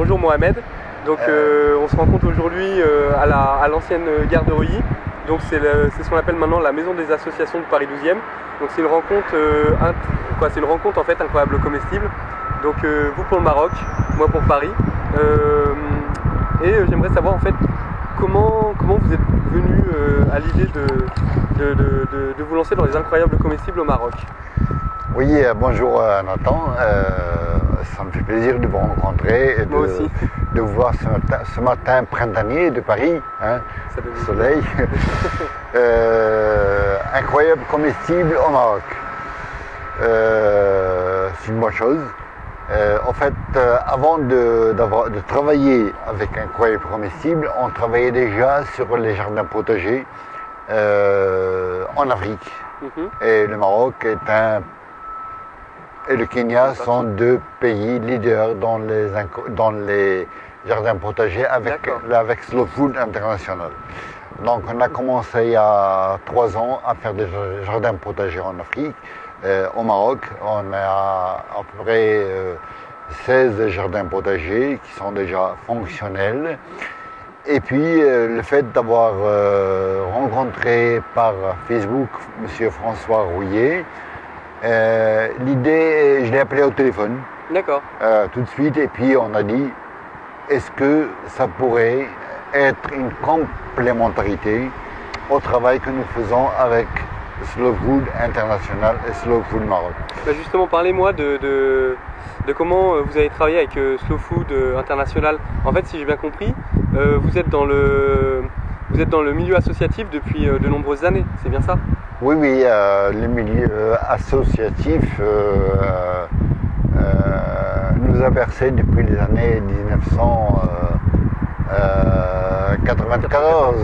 bonjour Mohamed. Donc on se rencontre aujourd'hui à l'ancienne gare de Reuilly. Donc c'est ce qu'on appelle maintenant la maison des associations de Paris 12e. Donc c'est une rencontre, c'est une rencontre en fait incroyable comestible. Donc vous pour le Maroc, moi pour Paris. Et j'aimerais savoir en fait comment vous êtes venu à l'idée de vous lancer dans les incroyables comestibles au Maroc. Oui, bonjour Nathan, ça me fait plaisir de vous rencontrer et de vous voir ce matin printanier de Paris, hein, soleil. Incroyable comestible au Maroc. C'est une bonne chose. En fait, avant de travailler avec Incroyable comestible, on travaillait déjà sur les jardins potagers en Afrique. Et le Maroc et le Kenya sont deux pays leaders dans les jardins potagers avec Slow Food International. Donc on a commencé il y a 3 ans à faire des jardins potagers en Afrique. Au Maroc, on a à peu près 16 jardins potagers qui sont déjà fonctionnels. Et puis le fait d'avoir rencontré par Facebook M. François Rouillet, l'idée, je l'ai appelé au téléphone. D'accord. Tout de suite, et puis on a dit, est-ce que ça pourrait être une complémentarité au travail que nous faisons avec Slow Food International et Slow Food Maroc. Justement, parlez-moi de comment vous avez travaillé avec Slow Food International. En fait, si j'ai bien compris, vous êtes dans le milieu associatif depuis de nombreuses années, c'est bien ça? Oui, le milieu associatif nous a bercé depuis les années 1994,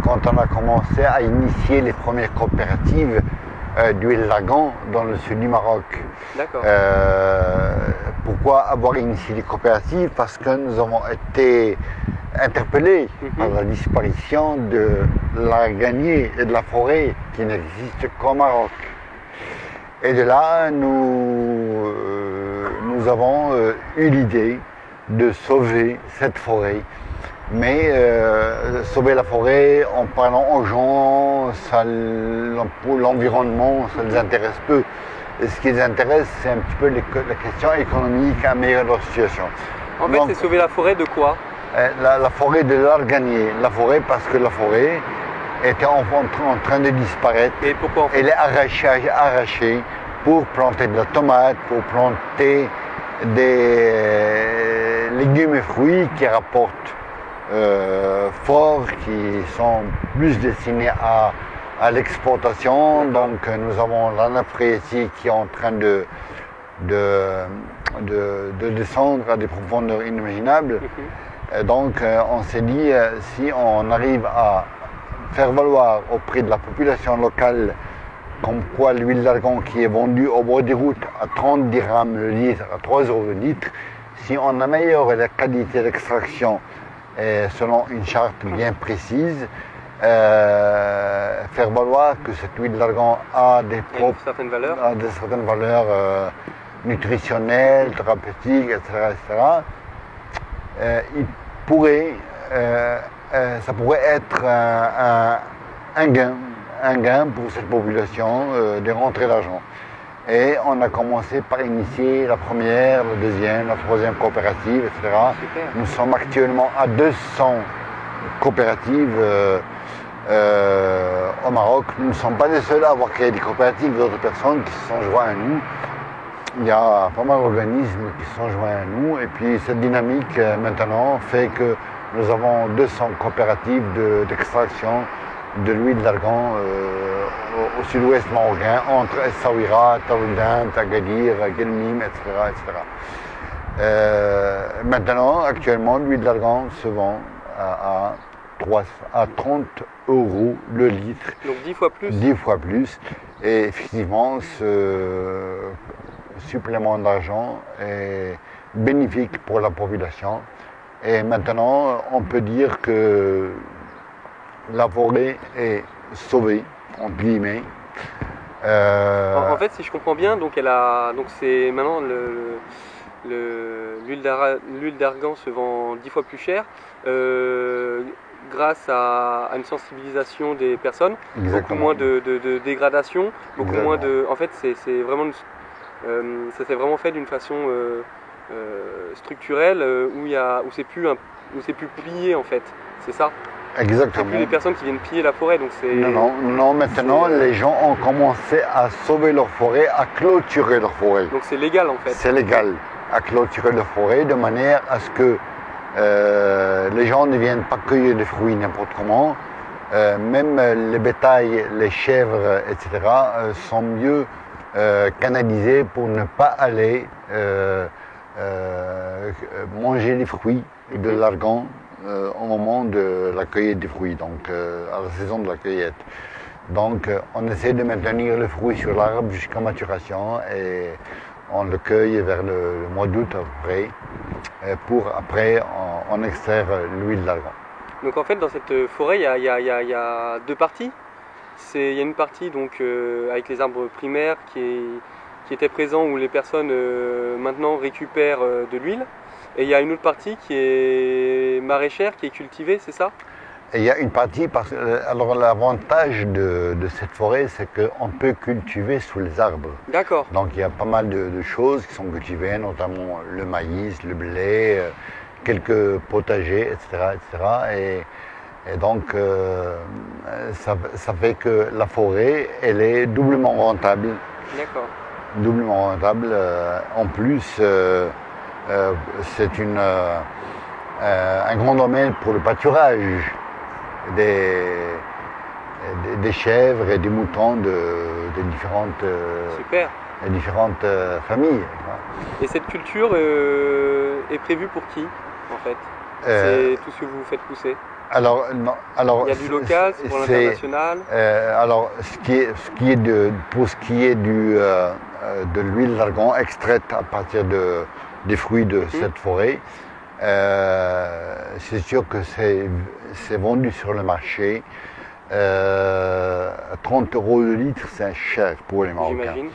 quand on a commencé à initier les premières coopératives d'huile d'argan dans le sud du Maroc. D'accord. Pourquoi avoir initié les coopératives? Parce que nous avons été interpellés par la disparition de l'arganier et de la forêt qui n'existe qu'au Maroc. Et de là, nous avons eu l'idée de sauver cette forêt. Mais sauver la forêt en parlant aux gens, pour l'environnement, ça les intéresse peu. Et ce qui les intéresse, c'est un petit peu la question économique, améliorer leur situation. En fait, c'est sauver la forêt de quoi? La forêt de l'arganier. La forêt parce que la forêt était en train de disparaître. Et pourquoi en fait? Elle est arrachée pour planter de la tomate, pour planter des légumes et fruits qui rapportent forts, qui sont plus destinés à l'exportation. Donc nous avons la nappe phréatique qui est en train de descendre à des profondeurs inimaginables. Donc on s'est dit, si on arrive à faire valoir auprès de la population locale comme quoi l'huile d'argan qui est vendue au bord des routes à 30 dirhams le litre, à 3 € le litre, si on améliore la qualité d'extraction selon une charte bien précise, faire valoir que cette huile d'argan a certaines valeurs nutritionnelles, thérapeutiques, etc. Ça pourrait être un gain pour cette population, des rentrées d'argent. Et on a commencé par initier la première, la deuxième, la troisième coopérative, etc. Super. Nous sommes actuellement à 200 coopératives au Maroc. Nous ne sommes pas les seuls à avoir créé des coopératives, d'autres personnes qui se sont joints à nous. Il y a pas mal d'organismes qui se sont joints à nous. Et puis cette dynamique maintenant fait que nous avons 200 coopératives d'extraction de l'huile d'argan au sud-ouest marocain, entre Essaouira, Taroudant, Agadir, Guelmim, etc. Maintenant, actuellement, l'huile d'argan se vend à 30 € le litre. Donc 10 fois plus. 10 fois plus. Et effectivement, ce supplément d'argent est bénéfique pour la population. Et maintenant, on peut dire que la forêt est sauvée, entre guillemets. En fait, si je comprends bien, donc c'est maintenant l'huile d'argan se vend 10 fois plus cher grâce à une sensibilisation des personnes, beaucoup moins de dégradation, beaucoup moins de... En fait, c'est vraiment ça s'est vraiment fait d'une façon structurelle où c'est plus plié en fait, c'est ça. Exactement. C'est plus les personnes qui viennent piller la forêt, donc c'est... Non, maintenant les gens ont commencé à sauver leur forêt, à clôturer leur forêt. Donc c'est légal en fait. C'est légal, à clôturer leur forêt de manière à ce que les gens ne viennent pas cueillir des fruits n'importe comment. Même les bétails, les chèvres, etc. Sont mieux canalisés pour ne pas aller manger les fruits de l'argan au moment de la cueillette des fruits, donc à la saison de la cueillette. Donc on essaie de maintenir le fruit sur l'arbre jusqu'à maturation et on le cueille vers le mois d'août à peu près pour après en extraire l'huile d'argan. Donc en fait dans cette forêt il y a deux parties. Il y a une partie donc avec les arbres primaires qui étaient présents où les personnes maintenant récupèrent de l'huile. Et il y a une autre partie qui est maraîchère, qui est cultivée, c'est ça? Et il y a une partie, alors l'avantage de cette forêt, c'est qu'on peut cultiver sous les arbres. D'accord. Donc il y a pas mal de choses qui sont cultivées, notamment le maïs, le blé, quelques potagers, etc. Et donc ça fait que la forêt, elle est doublement rentable. D'accord. Doublement rentable. En plus, c'est un grand domaine pour le pâturage des chèvres et des moutons de différentes familles. Et cette culture est prévue pour qui en fait? C'est tout ce que vous faites pousser? Alors, il y a du local, c'est pour l'international. Alors, pour ce qui est de l'huile d'argan extraite à partir des fruits de cette forêt, c'est sûr que c'est vendu sur le marché. 30 € le litre, c'est cher pour les Marocains. J'imagine.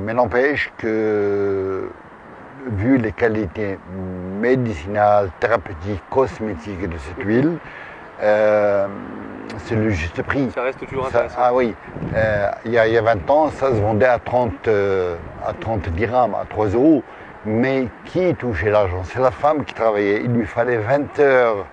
Mais n'empêche que, vu les qualités médicinales, thérapeutiques, cosmétiques de cette huile, c'est le juste prix. Ça reste toujours intéressant. Ah oui, il y a 20 ans, ça se vendait à 30 dirhams, à 3 €. Mais qui touchait l'argent? C'est la femme qui travaillait. Il lui fallait 20 heures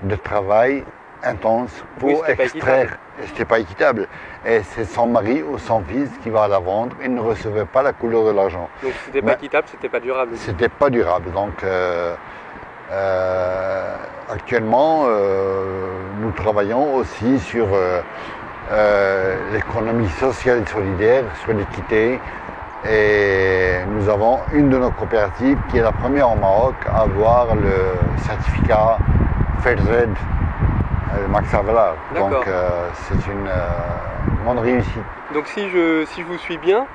de travail intense pour extraire. C'était pas équitable. Et c'est son mari ou son fils qui va la vendre. Il ne recevait pas la couleur de l'argent. Donc c'était pas équitable, c'était pas durable. C'était pas durable. Donc actuellement, nous travaillons aussi sur l'économie sociale et solidaire, sur l'équité. Et nous avons une de nos coopératives qui est la première au Maroc à avoir le certificat Fairtrade Max Havelaar. Donc c'est une grande réussite. Donc si je vous suis bien,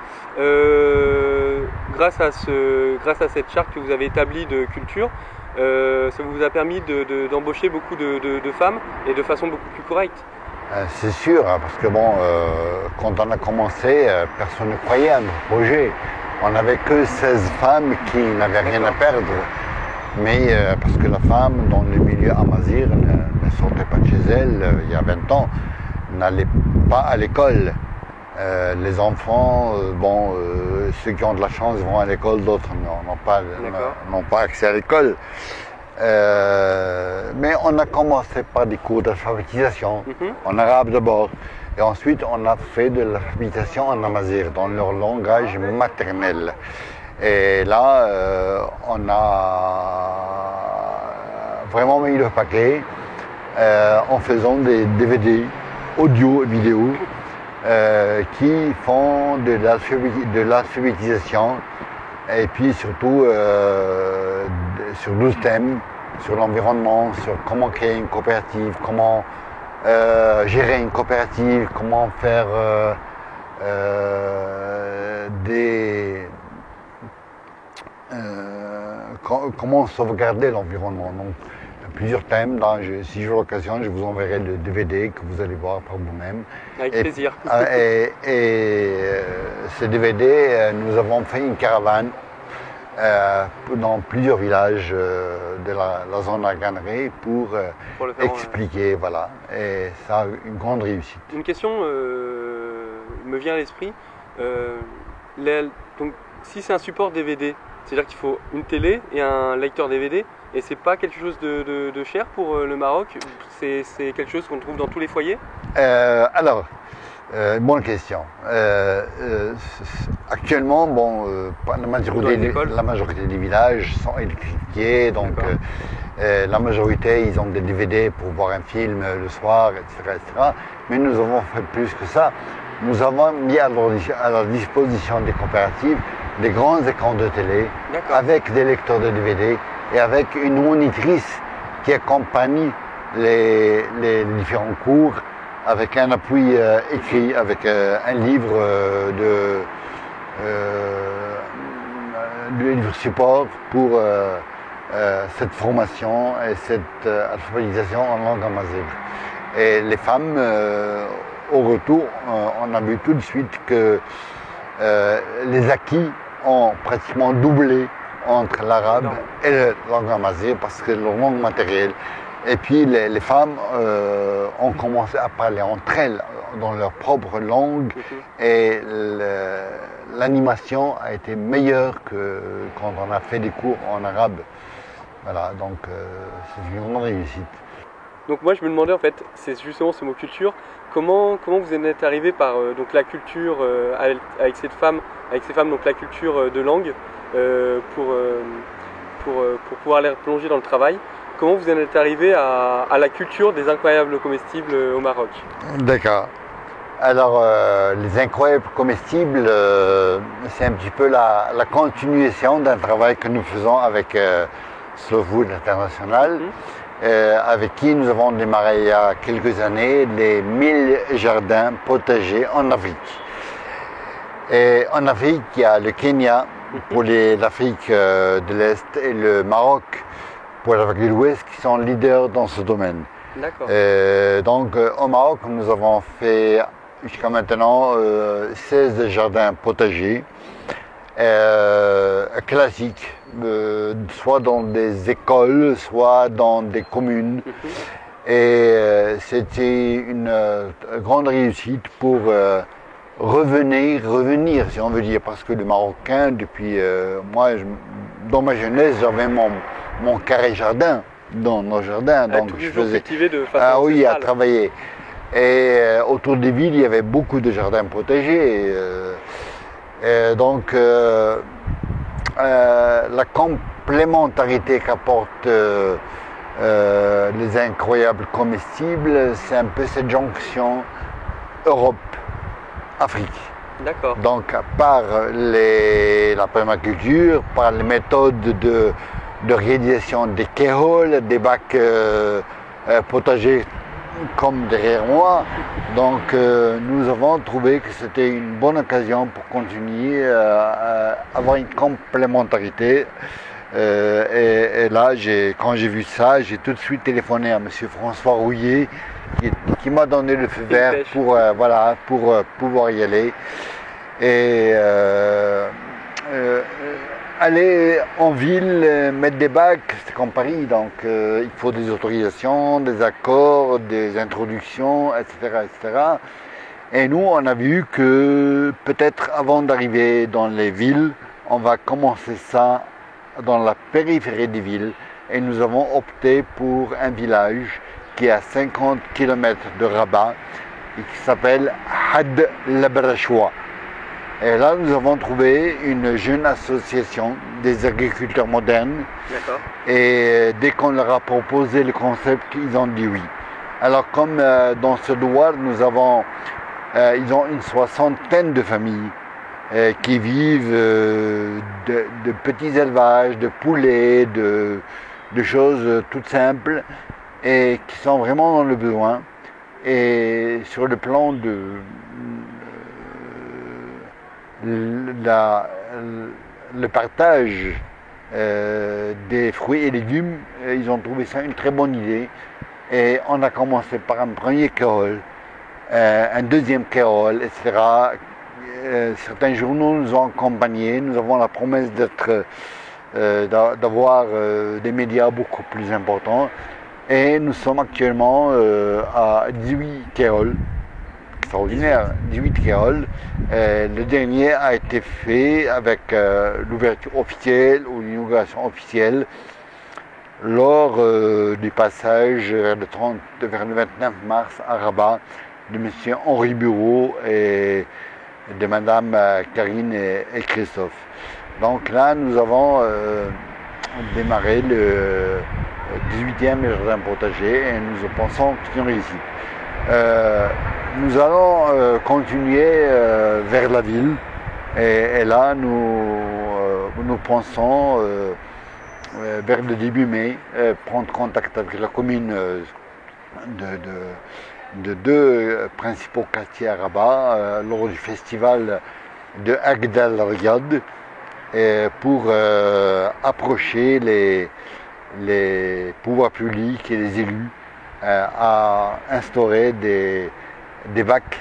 grâce à cette charte que vous avez établie de culture, ça vous a permis d'embaucher beaucoup de femmes et de façon beaucoup plus correcte. C'est sûr, parce que bon, quand on a commencé, personne ne croyait à notre projet. On n'avait que 16 femmes qui n'avaient rien à perdre. Mais parce que la femme, dans le milieu amazigh, ne sortait pas de chez elle il y a 20 ans, n'allait pas à l'école. Les enfants, ceux qui ont de la chance vont à l'école, d'autres n'ont pas accès à l'école. Mais on a commencé par des cours d'alphabétisation, en arabe d'abord, et ensuite on a fait de l'alphabétisation en amazigh, dans leur langage maternel. Et là, on a vraiment mis le paquet en faisant des DVD, audio et vidéo, qui font de l'alphabétisation, et puis surtout sur 12 thèmes, sur l'environnement, sur comment créer une coopérative, comment gérer une coopérative, comment faire comment sauvegarder l'environnement. Donc, plusieurs thèmes. Là, si j'ai l'occasion, je vous enverrai le DVD que vous allez voir par vous-même. Avec plaisir. Et ce DVD, nous avons fait une caravane dans plusieurs villages de la zone à Ganneray pour le faire expliquer, voilà. Et ça a une grande réussite. Une question me vient à l'esprit. Donc, si c'est un support DVD, c'est-à-dire qu'il faut une télé et un lecteur DVD, et c'est pas quelque chose de cher pour le Maroc, c'est quelque chose qu'on trouve dans tous les foyers? Bonne question. Actuellement, la majorité des villages sont électrifiés, donc la majorité, ils ont des DVD pour voir un film le soir, etc., etc. Mais nous avons fait plus que ça. Nous avons mis à la disposition des coopératives des grands écrans de télé avec des lecteurs de DVD et avec une monitrice qui accompagne les différents cours avec un appui écrit, avec un livre de livre support pour cette formation et cette alphabétisation en langue amazigh. Et les femmes, au retour, on a vu tout de suite que les acquis ont pratiquement doublé entre l'arabe et la langue amazigh parce que leur langue matérielle. Et puis les femmes ont commencé à parler entre elles dans leur propre langue et l'animation a été meilleure que quand on a fait des cours en arabe. Voilà, donc c'est une grande réussite. Donc moi je me demandais en fait, c'est justement ce mot culture, comment vous en êtes arrivé par donc la culture avec ces femmes, donc la culture de langue pour pouvoir les plonger dans le travail. Comment vous en êtes arrivé à la culture des incroyables comestibles au Maroc? D'accord. Alors, les incroyables comestibles, c'est un petit peu la continuation d'un travail que nous faisons avec Slow Food International, avec qui nous avons démarré il y a quelques années les 1000 jardins potagers en Afrique. Et en Afrique, il y a le Kenya pour l'Afrique de l'Est et le Maroc pour l'Afrique de l'Ouest qui sont leaders dans ce domaine. D'accord. Donc au Maroc, nous avons fait jusqu'à maintenant 16 jardins potagers classiques, soit dans des écoles, soit dans des communes. Et c'était une grande réussite pour revenir, si on veut dire, parce que le Marocain, depuis moi, dans ma jeunesse, j'avais mon carré jardin dans nos jardins, donc je faisais de façon à travailler. Et autour des villes, il y avait beaucoup de jardins potagers. Donc la complémentarité qu'apportent les incroyables comestibles, c'est un peu cette jonction Europe-Afrique. D'accord. Donc par la permaculture, par les méthodes de réalisation des kéhols, des bacs potagers comme derrière moi. Donc nous avons trouvé que c'était une bonne occasion pour continuer à avoir une complémentarité. Et là, quand j'ai vu ça, j'ai tout de suite téléphoné à M. François Rouillet qui m'a donné le feu vert pour pouvoir y aller. Et aller en ville, mettre des bacs, c'est comme Paris, donc il faut des autorisations, des accords, des introductions, etc., etc. Et nous, on a vu que peut-être avant d'arriver dans les villes, on va commencer ça dans la périphérie des villes. Et nous avons opté pour un village qui est à 50 km de Rabat et qui s'appelle Had Labrachoua. Et là, nous avons trouvé une jeune association des agriculteurs modernes. D'accord. Et dès qu'on leur a proposé le concept, ils ont dit oui. Alors, comme dans ce douar, ils ont une soixantaine de familles qui vivent de petits élevages, de poulets, de choses toutes simples et qui sont vraiment dans le besoin. Et sur le plan de le partage des fruits et légumes, ils ont trouvé ça une très bonne idée. Et on a commencé par un premier kérol, un deuxième kérol, etc. Certains journaux nous ont accompagnés. Nous avons la promesse d'être d'avoir des médias beaucoup plus importants. Et nous sommes actuellement à 18 kérols, extraordinaire, 18 kérols. Le dernier a été fait avec l'ouverture officielle ou l'inauguration officielle lors du passage vers le 29 mars à Rabat de M. Henri Bureau et de Mme Karine et Christophe. Donc là, nous avons démarré le 18e jardin potager et nous pensons que c'est une réussite. Nous allons continuer vers la ville et là, nous pensons vers le début mai prendre contact avec la commune de deux principaux quartiers à Rabat lors du festival de Agdal Riyad pour approcher les pouvoirs publics et les élus à instaurer des bacs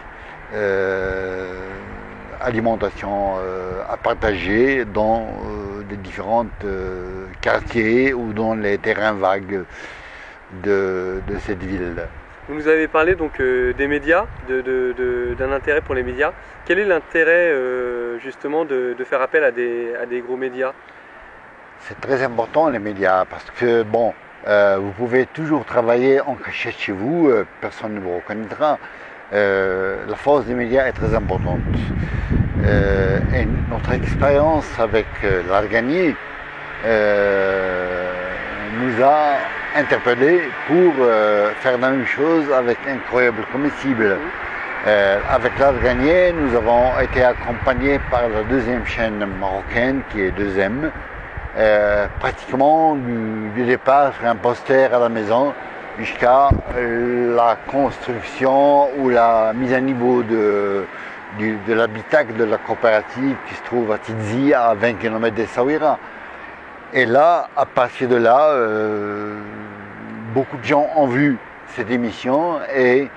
alimentation à partager dans les différents quartiers ou dans les terrains vagues de cette ville. Vous nous avez parlé donc des médias, d'un intérêt pour les médias. Quel est l'intérêt justement de faire appel à des gros médias? C'est très important les médias parce que bon, vous pouvez toujours travailler en cachette chez vous, personne ne vous reconnaîtra. La force des médias est très importante. Et notre expérience avec l'Argagny nous a interpellés pour faire la même chose avec Incroyable Comestible. Avec l'Argagny, nous avons été accompagnés par la deuxième chaîne marocaine qui est 2M. Pratiquement du départ sur un poster à la maison jusqu'à la construction ou la mise à niveau de l'habitacle de la coopérative qui se trouve à Tizi, à 20 km d'Essaouira. Et là, à partir de là, beaucoup de gens ont vu cette émission et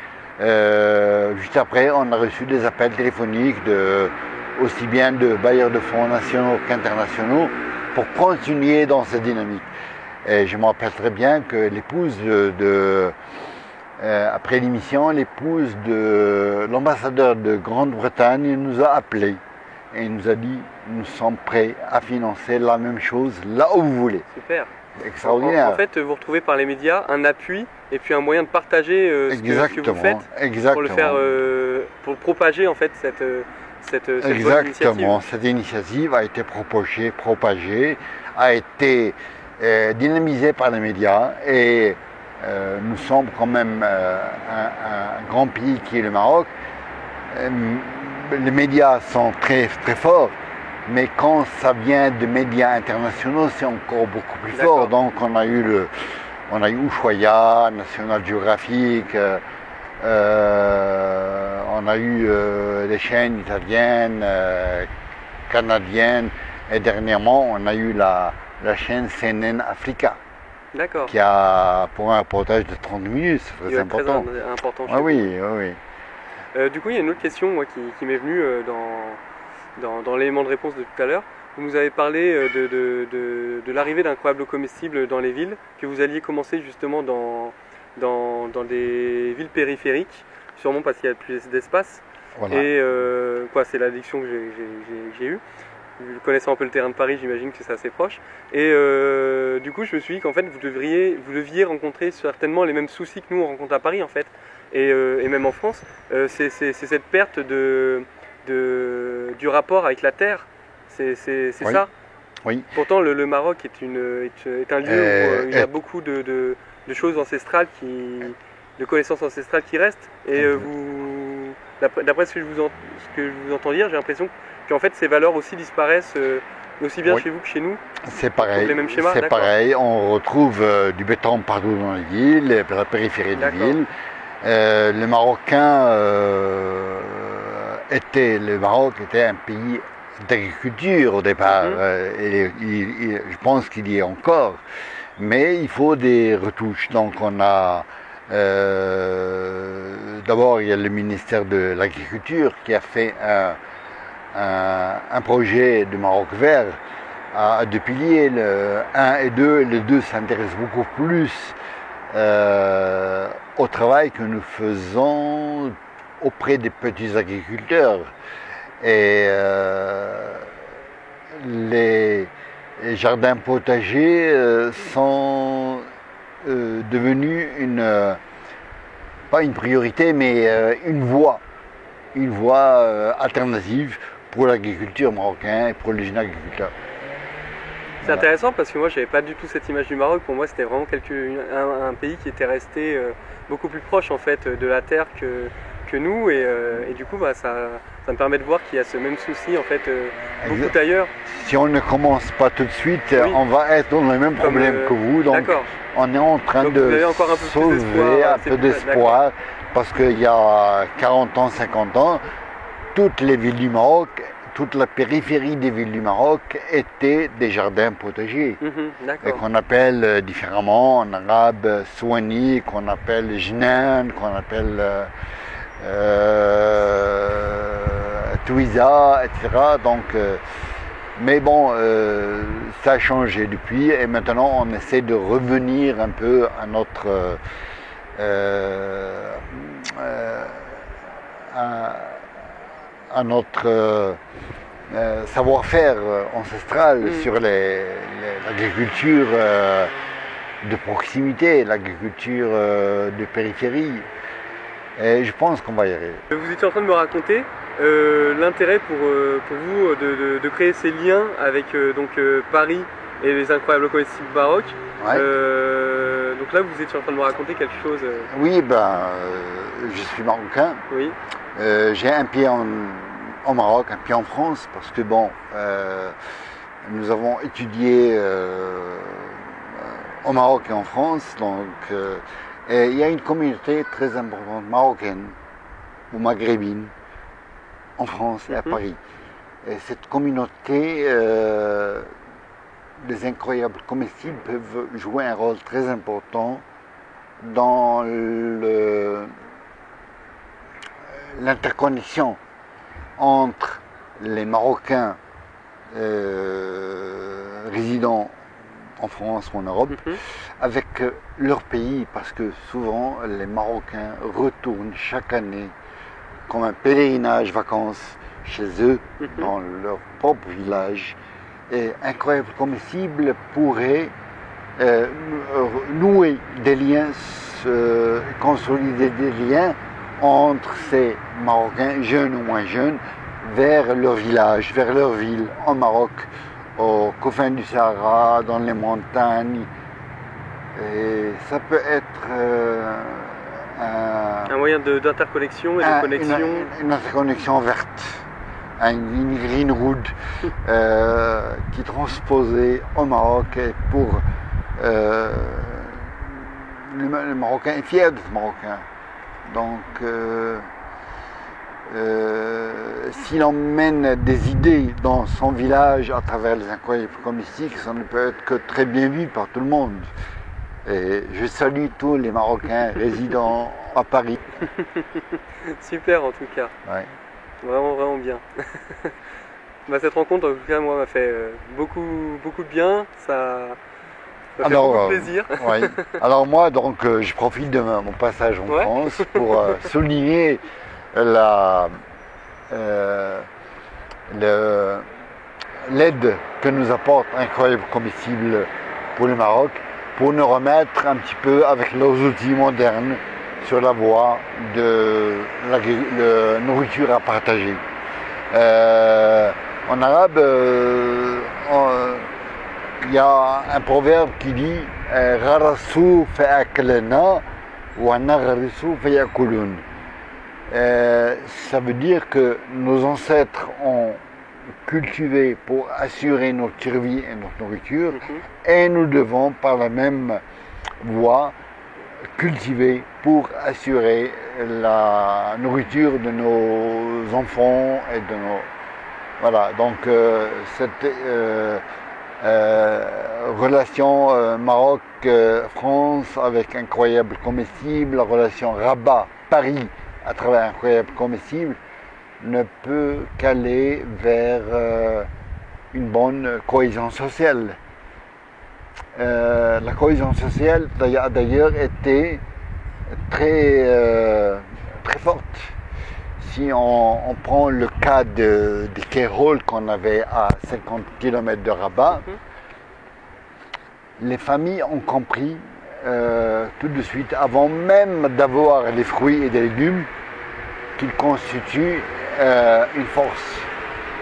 juste après, on a reçu des appels téléphoniques aussi bien de bailleurs de fonds nationaux qu'internationaux pour continuer dans cette dynamique. Et je me rappelle très bien que l'épouse après l'émission, l'épouse de l'ambassadeur de Grande-Bretagne nous a appelés et nous a dit nous sommes prêts à financer la même chose là où vous voulez. Super. Extraordinaire. En fait, vous retrouvez par les médias un appui et puis un moyen de partager ce que vous faites pour le faire, pour propager en fait cette bonne initiative. Cette initiative a été propagée, a été dynamisée par les médias et nous sommes quand même un grand pays qui est le Maroc. Les médias sont très très forts, mais quand ça vient de médias internationaux, c'est encore beaucoup plus fort. Donc on a eu Ushuaïa, National Geographic, on a eu les chaînes italiennes, canadiennes, et dernièrement on a eu la chaîne CNN Africa. D'accord. Qui a pour un reportage de 30 minutes, c'est très important. Très important ah oui, oui. Du coup, il y a une autre question moi, qui m'est venue dans l'élément de réponse de tout à l'heure. Vous nous avez parlé de l'arrivée d'Incroyable Comestible dans les villes, que vous alliez commencer justement dans des villes périphériques, sûrement parce qu'il y a plus d'espace. Voilà. Et c'est l'addiction que j'ai eue. Connaissant un peu le terrain de Paris, j'imagine que c'est assez proche. Et du coup, je me suis dit qu'en fait, vous deviez rencontrer certainement les mêmes soucis que nous on rencontre à Paris en fait, et même en France. C'est cette perte du rapport avec la terre. C'est oui. Ça. Oui. Pourtant, le Maroc est un lieu où il y a beaucoup de choses ancestrales de connaissances ancestrales qui restent. Et d'après ce que je vous entends dire, j'ai l'impression qu'en fait ces valeurs aussi disparaissent aussi bien chez vous que chez nous. C'est pareil. Les mêmes schémas. C'est pareil. On retrouve du béton partout dans les villes, la périphérie des villes. Le Maroc était un pays d'agriculture au départ. Et je pense qu'il y est encore. Mais il faut des retouches. Donc on a d'abord il y a le ministère de l'Agriculture qui a fait un projet de Maroc vert à deux piliers, le 1 et 2. Les deux s'intéressent beaucoup plus au travail que nous faisons auprès des petits agriculteurs. Et les jardins potagers sont devenus pas une priorité, mais une voie alternative pour l'agriculture marocaine et pour les jeunes agriculteurs. C'est intéressant parce que moi j'avais pas du tout cette image du Maroc. Pour moi c'était vraiment un pays qui était resté beaucoup plus proche en fait de la terre que nous et du coup ça me permet de voir qu'il y a ce même souci en fait beaucoup ailleurs. Si on ne commence pas tout de suite, oui, on va être dans le même problème que vous. Donc on est en train de sauver un peu d'espoir parce qu'il y a 40 ans, 50 ans, toutes les villes du Maroc, toute la périphérie des villes du Maroc étaient des jardins potagers, et qu'on appelle différemment en arabe Souani, qu'on appelle Jnan, qu'on appelle Touiza, etc. Donc, mais bon, ça a changé depuis et maintenant on essaie de revenir un peu à notre savoir-faire ancestral sur l'agriculture de proximité, l'agriculture de périphérie. Et je pense qu'on va y arriver. Vous étiez en train de me raconter l'intérêt pour vous de créer ces liens avec Paris et les incroyables comestibles Maroc. Ouais. Donc là, vous étiez en train de me raconter quelque chose. Oui, je suis marocain. Oui. J'ai un pied en Maroc, un pied en France, parce que nous avons étudié au Maroc et en France, donc et il y a une communauté très importante marocaine ou maghrébine en France et à Paris. Et cette communauté, les incroyables comestibles peuvent jouer un rôle très important dans l'interconnexion entre les Marocains résidant en France ou en Europe avec leur pays, parce que souvent les Marocains retournent chaque année comme un pèlerinage vacances chez eux, dans leur propre village. Et Incroyable Comestible pourrait nouer des liens, consolider des liens entre ces Marocains, jeunes ou moins jeunes, vers leur village, vers leur ville, en Maroc, aux confins du Sahara, dans les montagnes. Et ça peut être un moyen d'interconnexion et de connexion. Une interconnexion verte, une green road qui est transposée au Maroc et pour le Marocain est fier de ce Marocain. Donc, si l'on mène des idées dans son village à travers les incroyables comestibles, ça ne peut être que très bien vu par tout le monde. Et je salue tous les Marocains résidant à Paris. Super en tout cas. Ouais. Vraiment, vraiment bien. Cette rencontre, en tout cas, moi, m'a fait beaucoup de bien. Ça m'a fait beaucoup de plaisir. Ouais. Alors moi, donc, je profite de mon passage en France pour souligner l'aide que nous apporte Incroyable Comestible pour le Maroc, pour nous remettre un petit peu avec leurs outils modernes sur la voie de la nourriture à partager. En arabe, il y a un proverbe qui dit Gharassou fa'aklana wa naghrisu fa'yakulun. Ça veut dire que nos ancêtres ont cultivé pour assurer notre survie et notre nourriture, et nous devons par la même voie cultiver pour assurer la nourriture de nos enfants et de nos... Voilà, donc cette relation Maroc-France avec Incroyable Comestible, la relation Rabat-Paris à travers Incroyable Comestible, ne peut qu'aller vers une bonne cohésion sociale. La cohésion sociale a d'ailleurs été très forte. Si on prend le cas des Kérol qu'on avait à 50 km de Rabat, les familles ont compris tout de suite, avant même d'avoir les fruits et des légumes, qu'ils constituent une force.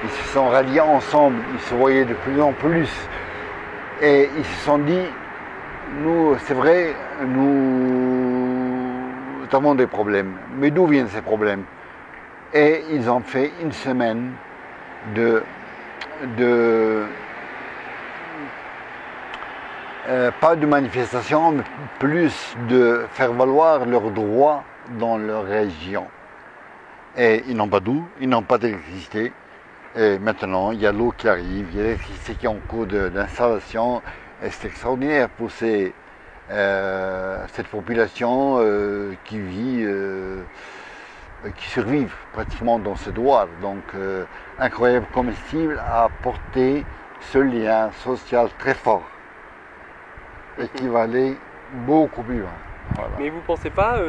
Ils se sont ralliés ensemble, ils se voyaient de plus en plus. Et ils se sont dit, nous, c'est vrai, nous avons des problèmes. Mais d'où viennent ces problèmes? Et ils ont fait une semaine pas de manifestation, mais plus de faire valoir leurs droits dans leur région. Et ils n'ont pas d'eau, ils n'ont pas d'électricité. Et maintenant, il y a l'eau qui arrive, il y a l'électricité qui est en cours d'installation. Et c'est extraordinaire pour cette population qui vit, qui survit pratiquement dans ce droit. Donc, Incroyable Comestible a apporté ce lien social très fort et qui va aller beaucoup plus loin. Voilà. Mais vous ne pensez pas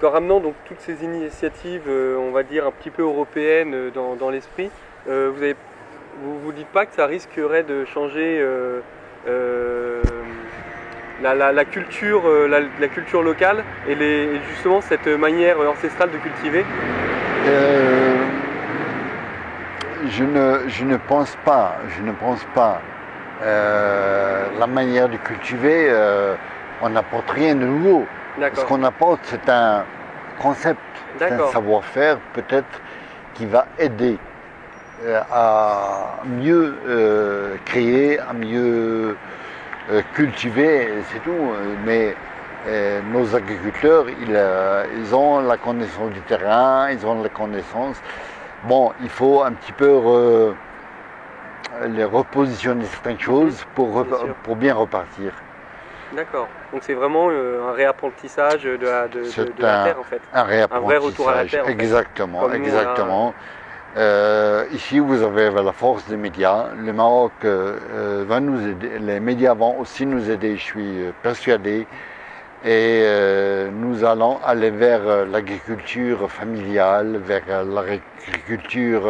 qu'en ramenant donc toutes ces initiatives, on va dire un petit peu européennes dans l'esprit, vous dites pas que ça risquerait de changer la culture locale et justement cette manière ancestrale de cultiver? Je ne pense pas. La manière de cultiver, on n'apporte rien de nouveau. Ce qu'on apporte, c'est un concept, c'est un savoir-faire peut-être qui va aider à mieux créer, à mieux cultiver, c'est tout. Mais nos agriculteurs, ils ont la connaissance du terrain, ils ont la connaissance. Bon, il faut un petit peu les repositionner certaines choses pour bien repartir. D'accord. Donc c'est vraiment un réapprentissage de la terre en fait. Un réapprentissage. Un vrai retour à la terre. Exactement, en fait. Exactement. Ici, vous avez la force des médias. Le Maroc va nous aider. Les médias vont aussi nous aider, je suis persuadé. Et nous allons aller vers l'agriculture familiale, vers l'agriculture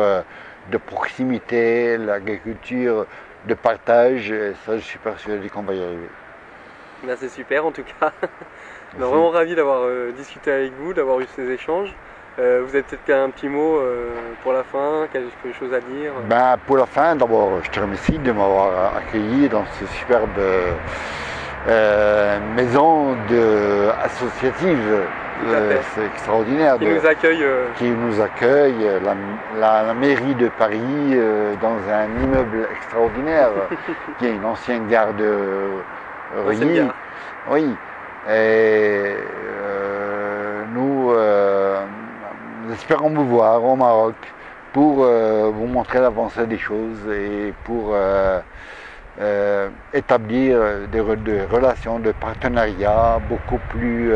de proximité, l'agriculture de partage. Et ça, je suis persuadé qu'on va y arriver. Ben, c'est super en tout cas. On est vraiment ravis d'avoir discuté avec vous, d'avoir eu ces échanges. Vous avez peut-être un petit mot pour la fin, quelque chose à dire? Ben, pour la fin, d'abord, je te remercie de m'avoir accueilli dans ce superbe maison associative. C'est extraordinaire. Qui nous accueille. La mairie de Paris dans un immeuble extraordinaire qui est une ancienne gare de Reuilly. Oui. Et nous espérons vous voir au Maroc pour vous montrer l'avancée des choses et pour établir des relations de partenariat beaucoup plus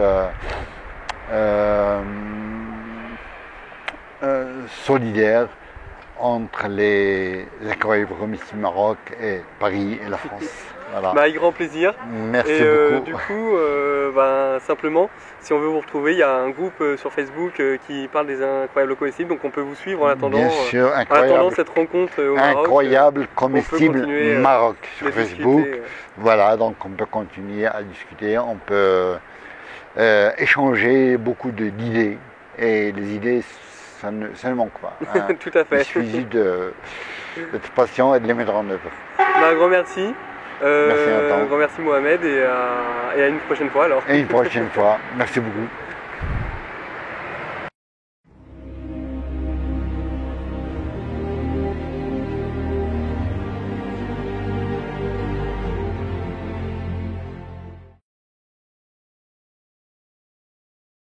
solidaires entre les Incroyables Comestibles Maroc et Paris et la France. Voilà. Bah, avec grand plaisir. Merci beaucoup. Du coup, simplement, si on veut vous retrouver, il y a un groupe sur Facebook qui parle des Incroyables Comestibles, donc on peut vous suivre en attendant, bien sûr, en attendant cette rencontre au Maroc. Incroyables Comestibles Maroc sur Facebook. Voilà, donc on peut continuer à discuter, on peut échanger beaucoup d'idées, et les idées, ça ne manque pas. Hein. Tout à fait. Il suffit d'être patient et de les mettre en œuvre. Un grand merci. Merci un grand merci Mohamed et à une prochaine fois alors. Et une prochaine fois. Merci beaucoup.